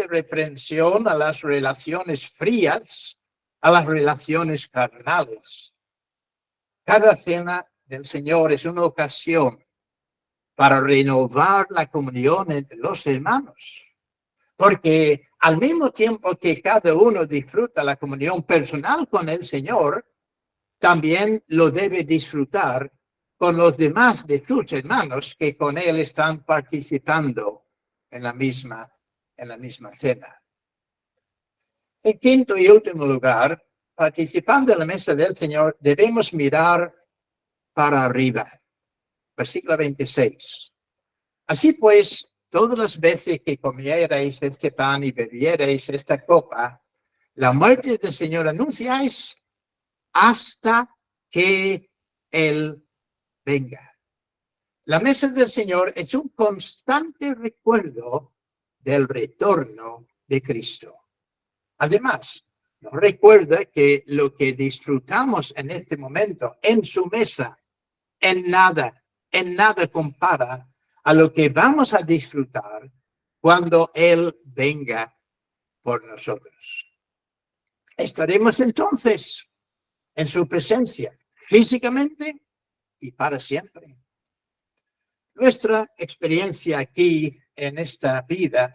[SPEAKER 4] reprensión a las relaciones frías, a las relaciones carnales. Cada cena del Señor es una ocasión para renovar la comunión entre los hermanos. Porque al mismo tiempo que cada uno disfruta la comunión personal con el Señor, también lo debe disfrutar con los demás de sus hermanos que con él están participando en la misma cena. En quinto y último lugar, participando en la mesa del Señor, debemos mirar para arriba. Versículo 26. Así pues, todas las veces que comierais este pan y bebierais esta copa, la muerte del Señor anunciáis hasta que Él venga. La mesa del Señor es un constante recuerdo del retorno de Cristo. Además, nos recuerda que lo que disfrutamos en este momento en su mesa, en nada compara a lo que vamos a disfrutar cuando Él venga por nosotros. Estaremos entonces en su presencia, físicamente y para siempre. Nuestra experiencia aquí en esta vida,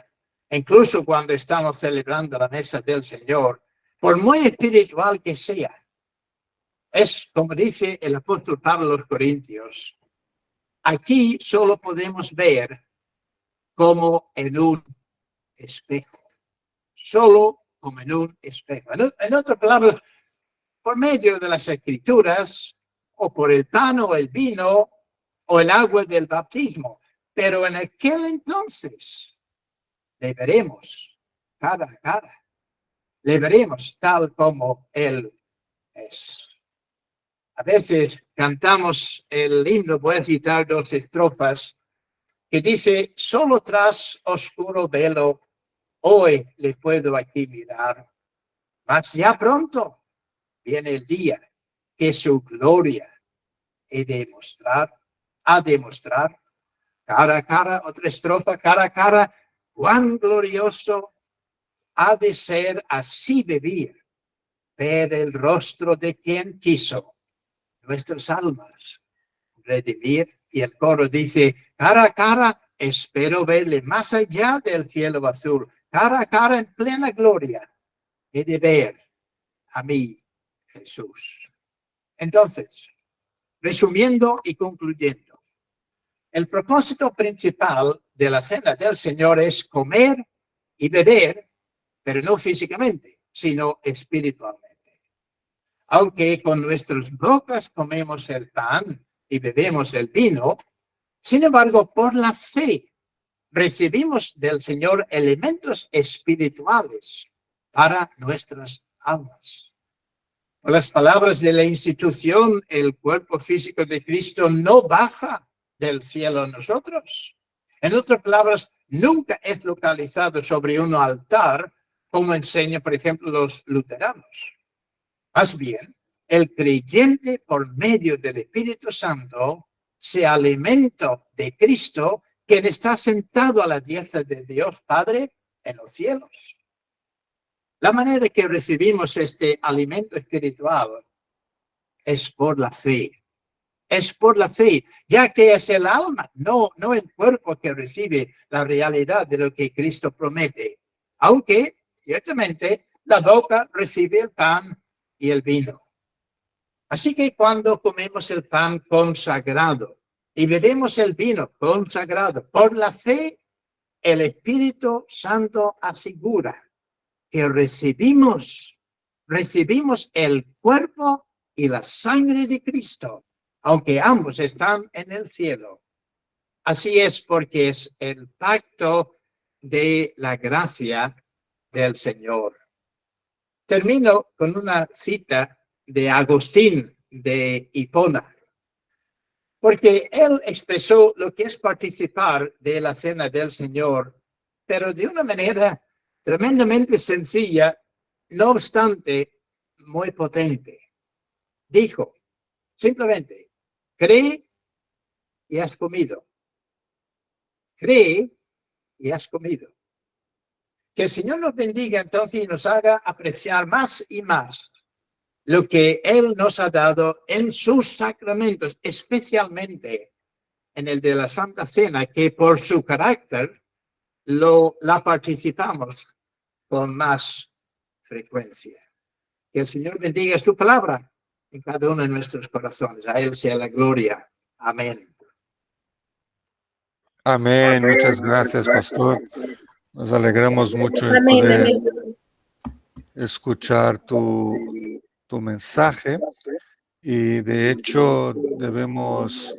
[SPEAKER 4] incluso cuando estamos celebrando la mesa del Señor, por muy espiritual que sea, es como dice el apóstol Pablo a los Corintios, aquí solo podemos ver como en un espejo, solo como en un espejo. En otras palabras, por medio de las Escrituras, o por el pan o el vino, o el agua del bautismo. Pero en aquel entonces le veremos cara a cara. Le veremos tal como Él es. A veces cantamos el himno, voy a citar 2 estrofas, que dice, solo tras oscuro velo, hoy le puedo aquí mirar. Mas ya pronto viene el día que su gloria ha de mostrar cara a cara, otra estrofa, cara a cara, cuán glorioso ha de ser así vivir, ver el rostro de quien quiso nuestras almas redimir. Y el coro dice, cara a cara, espero verle más allá del cielo azul, cara a cara en plena gloria, he de ver a mí, Jesús. Entonces, resumiendo y concluyendo, el propósito principal de la cena del Señor es comer y beber, pero no físicamente, sino espiritualmente. Aunque con nuestras bocas comemos el pan y bebemos el vino, sin embargo, por la fe recibimos del Señor elementos espirituales para nuestras almas. Por las palabras de la institución, el cuerpo físico de Cristo no baja del cielo a nosotros. En otras palabras, nunca es localizado sobre un altar, como enseñan, por ejemplo, los luteranos. Más bien, el creyente, por medio del Espíritu Santo, se alimenta de Cristo, quien está sentado a la diestra de Dios Padre en los cielos. La manera que recibimos este alimento espiritual es por la fe. Es por la fe, ya que es el alma, no el cuerpo que recibe la realidad de lo que Cristo promete. Aunque, ciertamente, la boca recibe el pan y el vino. Así que cuando comemos el pan consagrado y bebemos el vino consagrado por la fe, el Espíritu Santo asegura que recibimos el cuerpo y la sangre de Cristo, aunque ambos están en el cielo. Así es porque es el pacto de la gracia del Señor. Termino con una cita de Agustín de Hipona, porque él expresó lo que es participar de la cena del Señor, pero de una manera tremendamente sencilla, no obstante muy potente. Dijo, simplemente, cree y has comido. Cree y has comido. Que el Señor nos bendiga entonces y nos haga apreciar más y más lo que Él nos ha dado en sus sacramentos, especialmente en el de la Santa Cena, que por su carácter la participamos con más frecuencia. Que el Señor bendiga su palabra en cada uno de nuestros corazones. A Él sea la gloria. Amén.
[SPEAKER 1] Amén. Muchas gracias, pastor. Nos alegramos mucho de
[SPEAKER 5] Amén,
[SPEAKER 1] poder
[SPEAKER 5] amén.
[SPEAKER 1] escuchar tu mensaje y de hecho debemos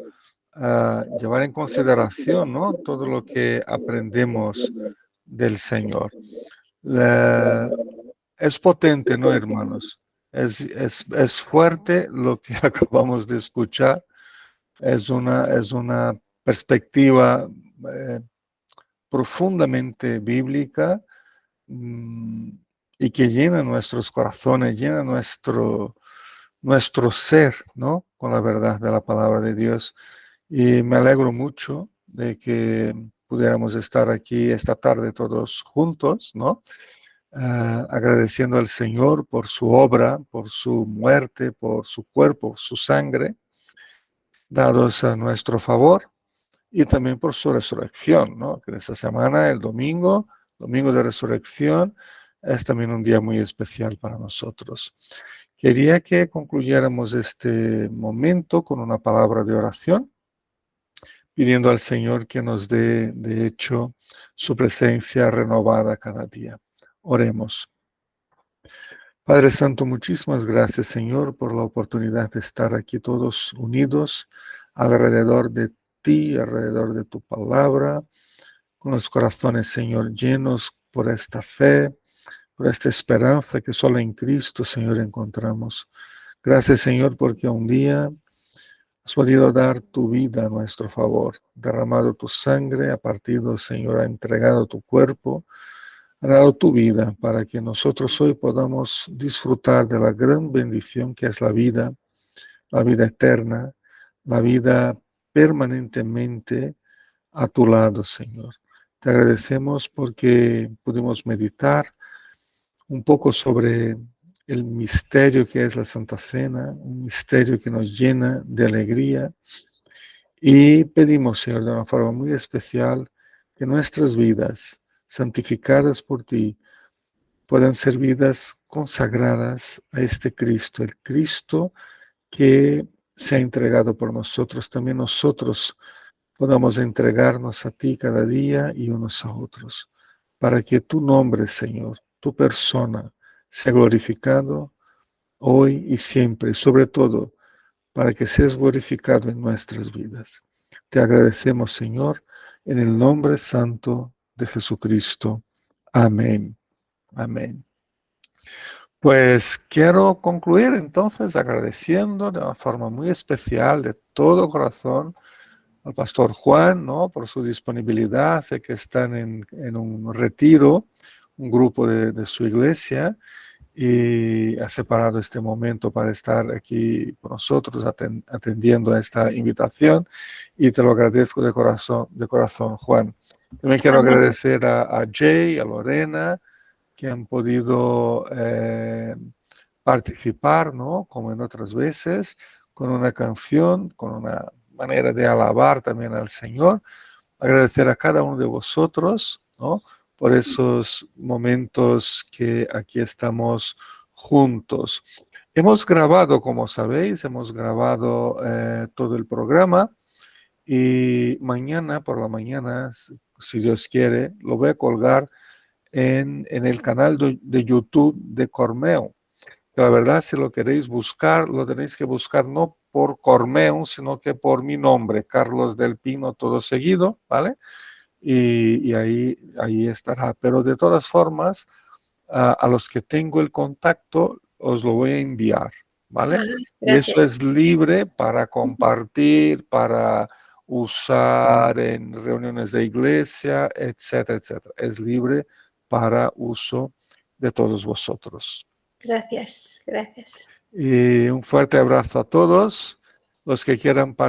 [SPEAKER 1] llevar en consideración, ¿no?, todo lo que aprendemos del Señor. Es potente, ¿no, hermanos? Es fuerte lo que acabamos de escuchar. Es una perspectiva profundamente bíblica y que llena nuestros corazones, llena nuestro ser, ¿no?, con la verdad de la palabra de Dios. Y me alegro mucho de que pudiéramos estar aquí esta tarde todos juntos, ¿no?, agradeciendo al Señor por su obra, por su muerte, por su cuerpo, su sangre, dados a nuestro favor, y también por su resurrección, ¿no? Que esta semana, el domingo de resurrección, es también un día muy especial para nosotros. Quería que concluyéramos este momento con una palabra de oración, pidiendo al Señor que nos dé, de hecho, su presencia renovada cada día. Oremos. Padre Santo, muchísimas gracias, Señor, por la oportunidad de estar aquí todos unidos alrededor de ti, alrededor de tu palabra, con los corazones, Señor, llenos por esta fe, por esta esperanza que solo en Cristo, Señor, encontramos. Gracias, Señor, porque un día has podido dar tu vida a nuestro favor, derramado tu sangre, ha partido, Señor, ha entregado tu cuerpo, ha dado tu vida para que nosotros hoy podamos disfrutar de la gran bendición que es la vida eterna, la vida permanentemente a tu lado, Señor. Te agradecemos porque pudimos meditar un poco sobre el misterio que es la Santa Cena, un misterio que nos llena de alegría, y pedimos, Señor, de una forma muy especial, que nuestras vidas, santificadas por ti, puedan ser vidas consagradas a este Cristo, el Cristo que se ha entregado por nosotros. También nosotros podamos entregarnos a ti cada día y unos a otros, para que tu nombre, Señor, tu persona, sea glorificado hoy y siempre, sobre todo, para que seas glorificado en nuestras vidas. Te agradecemos, Señor, en el nombre santo de Jesucristo. Amén. Amén. Pues quiero concluir entonces agradeciendo de una forma muy especial, de todo corazón, al pastor Juan, ¿no? Por su disponibilidad. Sé que están en un retiro, un grupo de su iglesia, y ha separado este momento para estar aquí con nosotros atendiendo a esta invitación, y te lo agradezco de corazón, Juan. También quiero agradecer a Jay, a Lorena, que han podido participar, ¿no? Como en otras veces, con una canción, con una manera de alabar también al Señor. Agradecer a cada uno de vosotros, ¿no? Por esos momentos que aquí estamos juntos. Hemos grabado, como sabéis, todo el programa, y mañana por la mañana, si Dios quiere, lo voy a colgar en el canal de YouTube de Cormeo. La verdad, si lo queréis buscar, lo tenéis que buscar no por Cormeo, sino que por mi nombre, Carlos del Pino, todo seguido, ¿vale? Y ahí estará. Pero de todas formas, a los que tengo el contacto, os lo voy a enviar, ¿vale? Y eso es libre para compartir, para usar en reuniones de iglesia, etcétera, etcétera. Es libre para uso de todos vosotros.
[SPEAKER 5] Gracias, gracias.
[SPEAKER 1] Y un fuerte abrazo a todos los que quieran participar.